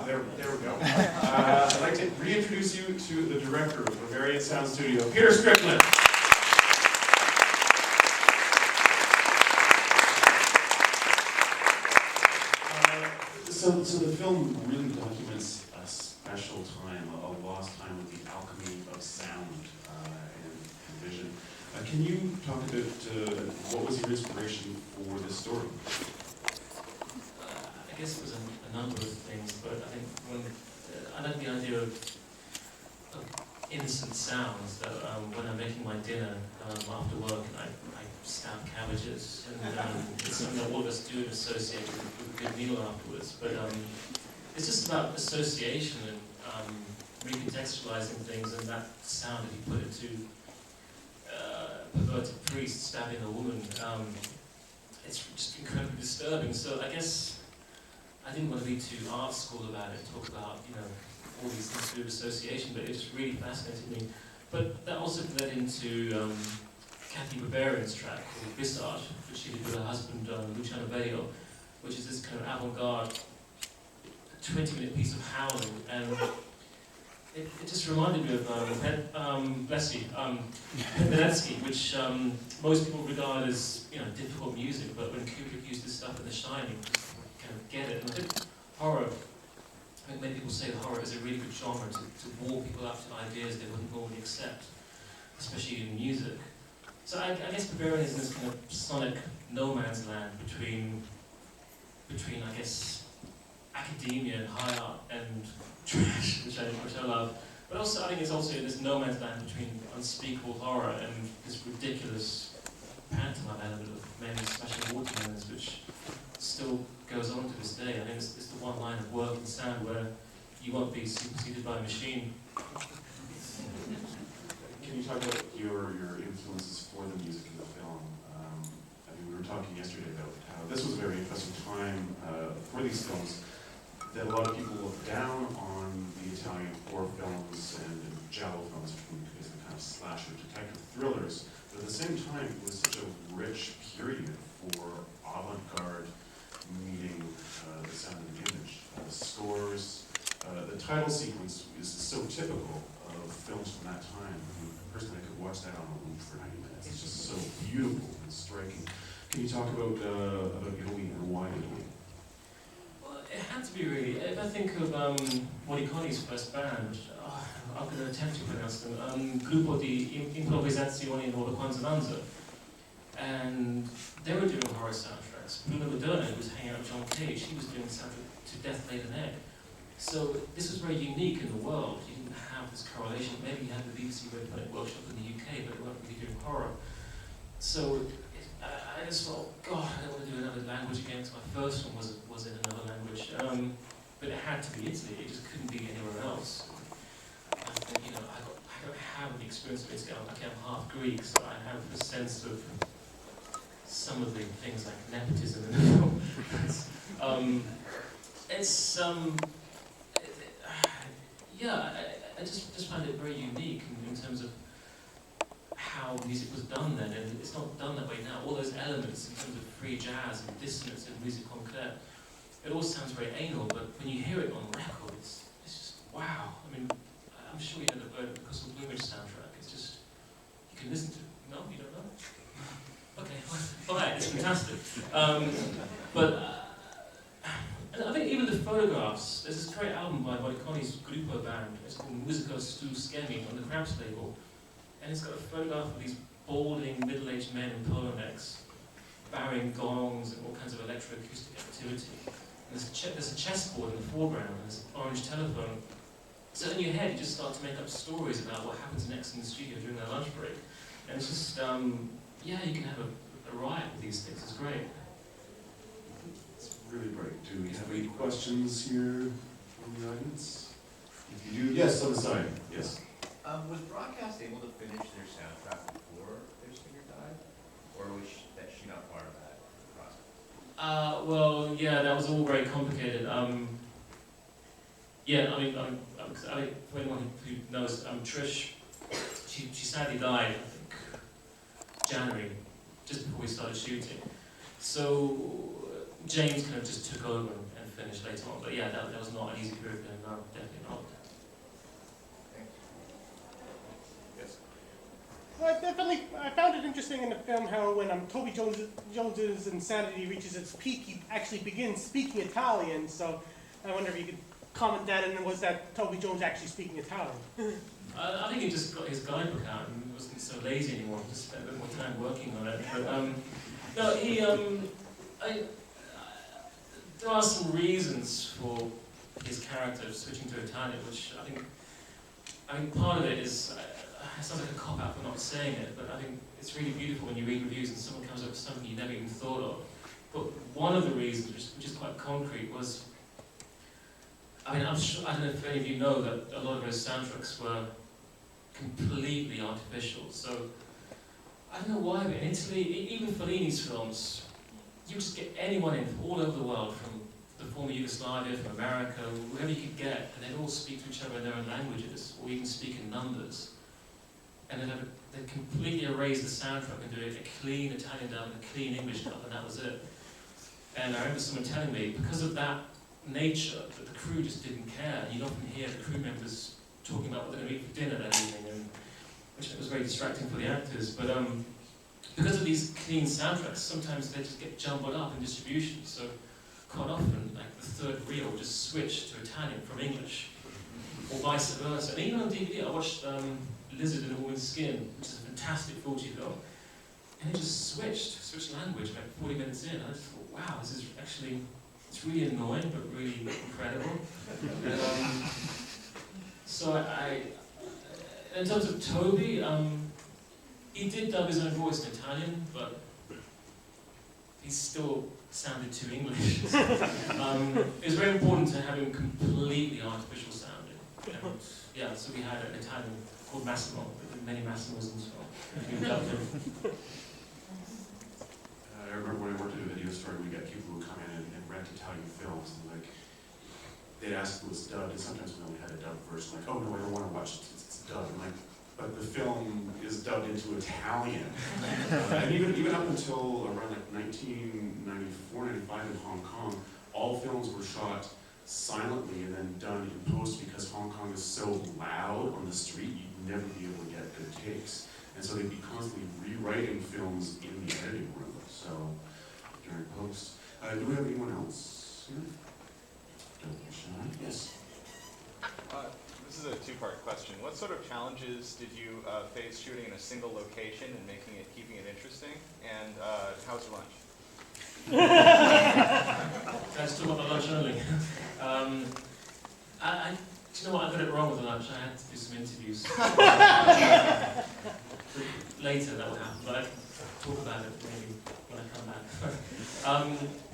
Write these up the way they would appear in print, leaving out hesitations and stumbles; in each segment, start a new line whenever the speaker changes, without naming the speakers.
There we go. I'd like to reintroduce you to the director of Berberian Sound Studio, Peter Strickland. So the film really documents a special time, a lost time with the alchemy of sound and vision. Can you talk a bit, what was your inspiration for this story?
I guess it was a number of things, but I think I like the idea of innocent sounds. That when I'm making my dinner after work, and I stab cabbages, and it's something that all of us do associate with a good meal afterwards. But it's just about association and recontextualizing things, and that sound, if you put it to a perverted priest stabbing a woman, it's just incredibly disturbing. So I guess I didn't want to be too art school about it, talk about, all these things to do with association, but it just really fascinated me. But that also led into Kathy Berberian's track called Visage, which she did with her husband, Luciano Bello, which is this kind of avant-garde 20-minute piece of howling, and it just reminded me of Penderecki, which most people regard as difficult music, but when Kubrick used this stuff in The Shining, kind of get it. And I think horror, many people say that horror is a really good genre to warm people up to ideas they wouldn't normally accept, especially in music. So I guess Berberian is in this kind of sonic no man's land between I guess academia and high art and trash, which I love. But also I think it's also in this no man's land between unspeakable horror and this ridiculous pantomime element of men smashing watermelons, which still goes on to this day. I think it's the one line of work and sound where you won't be superseded by a machine.
Can you talk about your influences for the music in the film? We were talking yesterday about how this was a very interesting time for these films, that a lot of people look down on the Italian horror films and giallo films, which would be kind of slasher detective thrillers, but at the same time it was such a rich period for avant-garde meeting the sound and the image. The scores, the title sequence is so typical of films from that time. Personally, I could watch that on a loop for 90 minutes. It's just so beautiful and striking. Can you talk about Italy and why Italy?
Well, it had to be really. If I think of Morricone's first band, I'm going to attempt to pronounce them, Gruppo di Improvvisazione in Nuova Consonanza, and they were doing horror soundtracks. Bruno Maderna, who was hanging out with John Cage, he was doing the soundtrack to Death Laid an Egg. So this was very unique in the world. You didn't have this correlation. Maybe you had the BBC Red Planet Workshop in the UK, but they weren't really doing horror. So I just thought, God, I don't want to do another language again, because my first one was in another language. But it had to be Italy. It just couldn't be anywhere else. And, I don't have the experience of Italy. I'm half Greek, so I have the sense of some of the things like nepotism in the film. I just find it very unique in terms of how music was done then, and it's not done that way now. All those elements in terms of free jazz and dissonance and musique concrète, it all sounds very anal, but when you hear it on record, it's just wow. I mean, I'm sure you never heard of the Crystal Plumage soundtrack. It's just, you can listen to it. No, you don't know? Okay, fine, it's fantastic. And I think even the photographs, there's this great album by Morricone's Gruppo band, it's called Musica Stu Schemi on the Cramps label, and it's got a photograph of these balding middle-aged men in polo necks, barring gongs and all kinds of electroacoustic activity. And there's a chessboard in the foreground, and there's an orange telephone. So in your head, you just start to make up stories about what happens next in the studio during their lunch break. And it's just, you can have a riot with these things. It's great.
It's really great. Do we have any questions here from the audience? If you do, yes, on the side. Yes.
Was Broadcast able to finish their soundtrack before their singer died? Or was she not part of that process?
Well, yeah, that was all very complicated. For anyone who knows, Trish, she sadly died, I think, January, just before we started shooting. So James kind of just took over and finish later on. But yeah, that was not an easy period for him, no, definitely not.
Yes.
Well, I found it interesting in the film how when Toby Jones's insanity reaches its peak, he actually begins speaking Italian. So I wonder if you could comment that, and was that Toby Jones actually speaking Italian?
I think he just got his guidebook out and wasn't so lazy anymore, just spent a bit more time working on it. But no, there are some reasons for his character switching to Italian, which I think part of it is, it sounds like a cop-out for not saying it, but I think it's really beautiful when you read reviews and someone comes up with something you never even thought of. But one of the reasons, which is quite concrete, was, I mean, I don't know if any of you know that a lot of those soundtracks were completely artificial. So, I don't know why, but in Italy, even Fellini's films, you just get anyone in from all over the world, from the former Yugoslavia, from America, whoever you could get, and they'd all speak to each other in their own languages, or even speak in numbers. And they'd completely erase the soundtrack and do a clean Italian dub and a clean English dub, and that was it. And I remember someone telling me, because of that nature, that the crew just didn't care. You'd often hear the crew members talking about what they're going to eat for dinner that evening, and which was very distracting for the actors. But because of these clean soundtracks, sometimes they just get jumbled up in distribution. So quite often, like the third reel would just switch to Italian from English, or vice versa. And even on DVD, I watched Lizard in a Woman's Skin, which is a fantastic Fulci film, and it just switched language like 40 minutes in. I just thought, wow, this is actually, it's really annoying, but really incredible. And, so in terms of Toby, he did dub his own voice in Italian, but he still sounded too English. It was very important to have him completely artificial sounding. And, yeah, so we had an Italian called Massimo, with many Massimos in this film, who dubbed him.
I remember when I worked at a video store, we got people who come in and rent Italian films, and like, they'd ask if it was dubbed, and sometimes we only had a dubbed version, like, oh no, I don't want to watch it, it's dubbed. I'm like, but the film is dubbed into Italian. And even up until around like 1994, 95 in Hong Kong, all films were shot silently and then done in post, because Hong Kong is so loud on the street, you'd never be able to get good takes. And so they'd be constantly rewriting films in the editing room, so during post. Do we have anyone else here? Don't be shy. Yes.
This is a two-part question. What sort of challenges did you face shooting in a single location and keeping it interesting? And how's your lunch?
Let's talk about the lunch only. Do you know what? I got it wrong with the lunch. I had to do some interviews. Later that will happen, but I can talk about it maybe when I come back.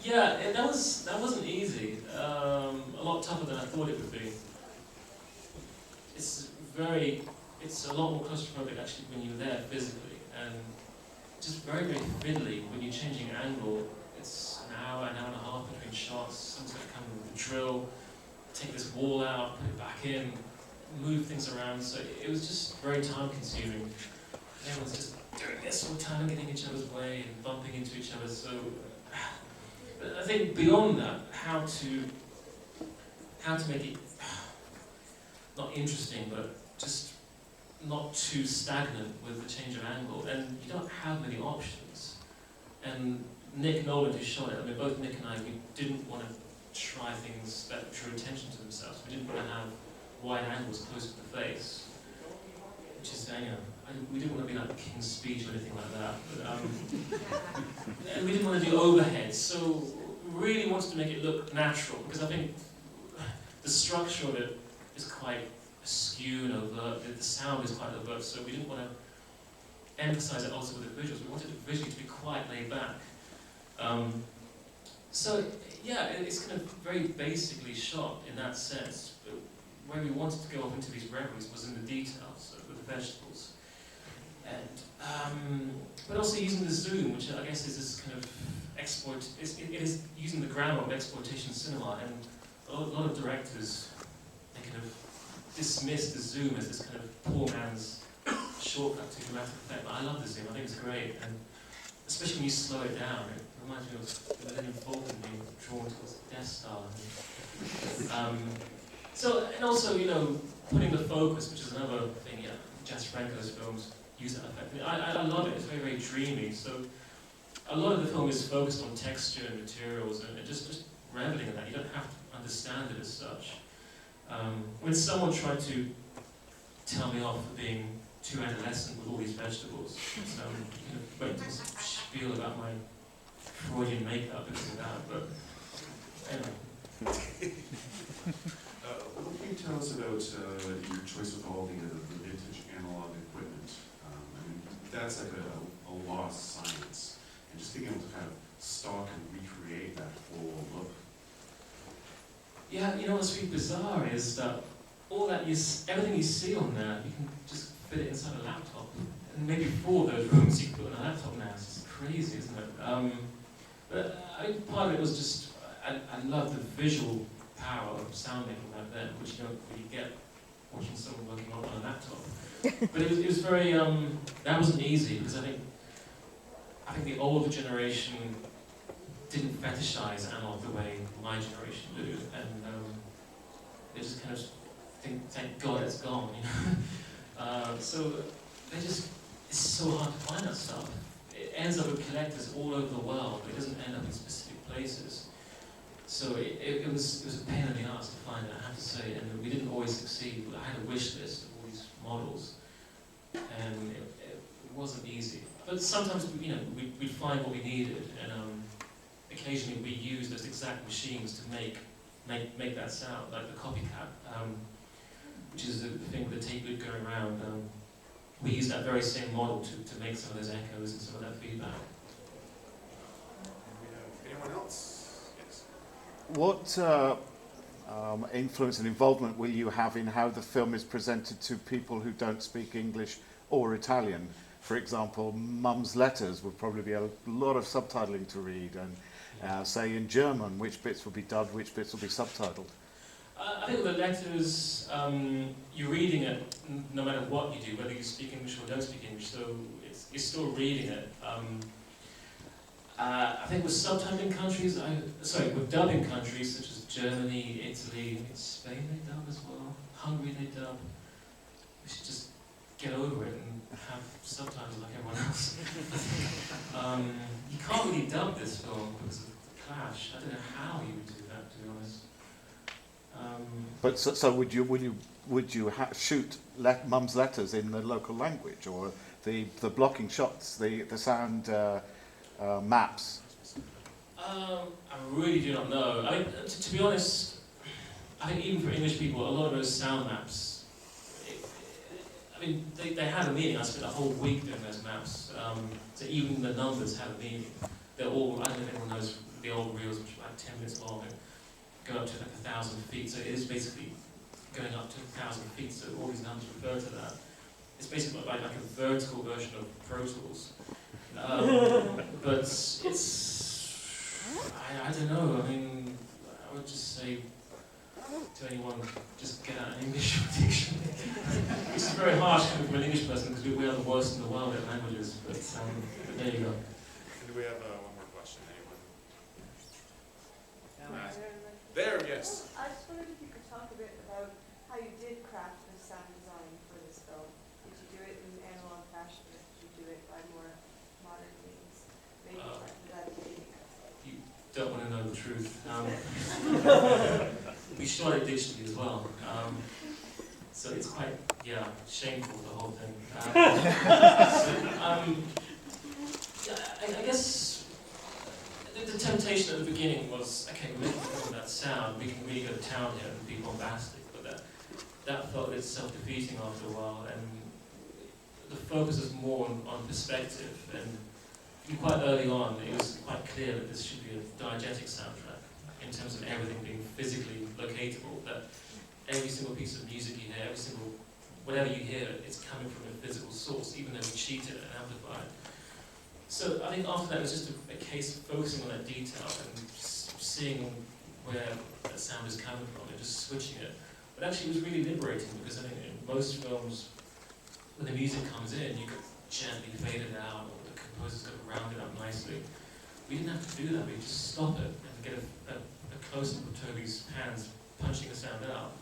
Yeah, that wasn't easy. A lot tougher than I thought it would be. It's a lot more claustrophobic actually when you're there physically, and just very, very fiddly when you're changing angle. It's an hour and a half between shots. Someone's got to come with a drill, take this wall out, put it back in, move things around. So it was just very time consuming. Everyone's just doing this all the time, getting each other's way and bumping into each other. So but I think beyond that, how to make it not interesting, but just not too stagnant with the change of angle. And you don't have many options. And Nick Nolan, who shot it, I mean, both Nick and I, we didn't want to try things that drew attention to themselves. We didn't want to have wide angles close to the face, which is, we didn't want to be like King's Speech or anything like that. But, and we didn't want to do overheads, so we really wanted to make it look natural, because I think the structure of it is quite askew and overt, the sound is quite overt, so we didn't want to emphasize it also with the visuals. We wanted it visually to be quite laid back. So yeah, it's kind of very basically shot in that sense, but where we wanted to go off into these reveries was in the details with the vegetables. And but also using the zoom, which I guess is this kind of it is using the grammar of exploitation cinema, and a lot of directors, they kind of dismiss the zoom as this kind of poor man's shortcut to dramatic effect. But I love the zoom, I think it's great, and especially when you slow it down, it reminds me of Millennium Falcon being drawn towards the guest star. So, and also, you know, putting the focus, which is another thing, yeah, Jess Franco's films use that effect. I love it, it's very, very dreamy. So a lot of the film is focused on texture and materials and just reveling in that. You don't have to understand it as such. When someone tried to tell me off for being too adolescent with all these vegetables, you know, went to spiel about my Freudian makeup because of that, but anyway.
What can you tell us about your choice with all the vintage analog equipment? I mean, that's like a lost science, and just being able to kind of stock and recreate that whole look.
Yeah, you know what's really bizarre is that all that everything you see on there, you can just fit it inside a laptop. And maybe 4 of those rooms you can put on a laptop now. It's just crazy, isn't it? But I think part of it was just, I love the visual power of sound making back then, which you don't really get watching someone working on a laptop. But it was very, that wasn't easy, because I think the older generation didn't fetishize analog the way my generation do, and they just kind of think, thank God it's gone, you know. So they just, it's so hard to find that stuff. It ends up with collectors all over the world. It doesn't end up in specific places. So it was a pain in the ass to find it, I have to say, and we didn't always succeed. I had a wish list of all these models, and it wasn't easy. But sometimes, you know, we'd find what we needed, and occasionally we use those exact machines to make that sound, like the copycat, which is the thing with the tape loop going around. We use that very same model to make some of those echoes and some of that feedback.
And we have anyone else? Yes.
What influence and involvement will you have in how the film is presented to people who don't speak English or Italian? For example, Mum's Letters would probably be a lot of subtitling to read, and say in German, which bits will be dubbed, which bits will be subtitled.
I think with the letters, you're reading it no matter what you do, whether you speak English or don't speak English, so you're still reading it. I think with subtitling countries, with dubbing countries such as Germany, Italy, Spain they dub as well, Hungary they dub. We should just get over it and have subtitles like everyone else. You can't really dub this film because of the clash. I don't know how you would do that, to be honest.
But so would you shoot Mum's Letters in the local language, or the blocking shots, the sound maps?
I really do not know. I mean, to be honest, I think even for English people, a lot of those sound maps, they have a meaning. I spent a whole week doing those maps. So even the numbers have a meaning. They're all, I don't know if anyone knows the old reels, which are like 10 minutes long, and go up to like 1,000 feet. So it is basically going up to 1,000 feet, so all these numbers refer to that. It's basically like a vertical version of Pro Tools. But it's, I don't know, I mean, I would just say to anyone, just get out an English dictionary. It's very harsh coming from an English person because we are the worst in the world at languages, but there you go.
Do we have one more question, anyone? There, yes.
I just wondered if you could talk a bit about how you did craft the sound design for this film. Did you do it in analog fashion, or did you do it by more modern means? Maybe like that.
You don't want to know the truth. We shot it digitally as well. So it's quite, shameful, the whole thing. I guess the temptation at the beginning was, okay, we're making a film about sound, we can really go to town here and be bombastic, but that felt a bit self-defeating after a while, and the focus was more on perspective, and quite early on it was quite clear that this should be a diegetic soundtrack, in terms of everything being physically locatable, that every single piece of music you hear, whatever you hear, it's coming from a physical source, even though we cheat it and amplify it. So I think after that it was just a case of focusing on that detail and seeing where that sound is coming from and just switching it. But actually it was really liberating, because I think in most films, when the music comes in, you could gently fade it out, or the composer's got to round it up nicely. We didn't have to do that, we just stop it and get a close-up of Toby's hands punching the sound out,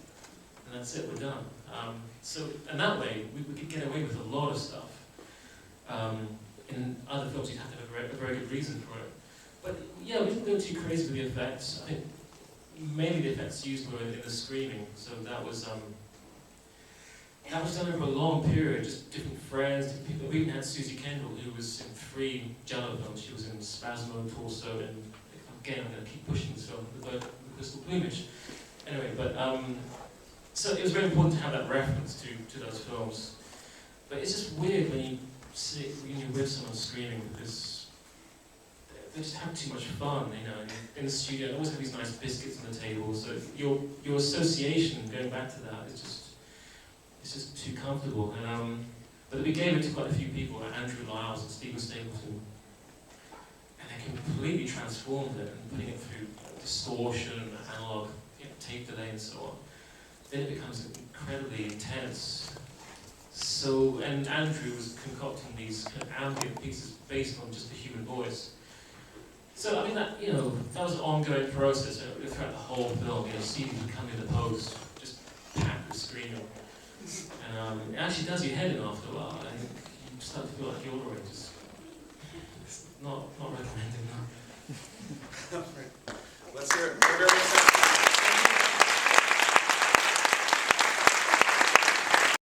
and that's it, we're done. And that way, we could get away with a lot of stuff. In other films, you'd have to have a very good reason for it. But yeah, we didn't go too crazy with the effects. I think mainly the effects used were in the screaming, so that was done over a long period, just different friends, different people. We even had Susie Kendall, who was in 3 Jello films. She was in Spasmo, Torso, and again, I'm going to keep pushing this film, The Bird with Crystal Plumage. Anyway, but so it was very important to have that reference to those films. But it's just weird when you're with someone screaming, because they just have too much fun, you know. In the studio, they always have these nice biscuits on the table, so your association, going back to that, is just too comfortable. And but we gave it to quite a few people, like Andrew Lyles and Stephen Stapleton, and they completely transformed it, and putting it through distortion, analog, tape delay, and so on. Then it becomes incredibly intense. So, and Andrew was concocting these kind of ambient pieces based on just the human voice. So, I mean, that was an ongoing process throughout the whole film. Stevie would come in the post, just packed with screaming. And it actually does your head in after a while. I think you start to feel like you're already just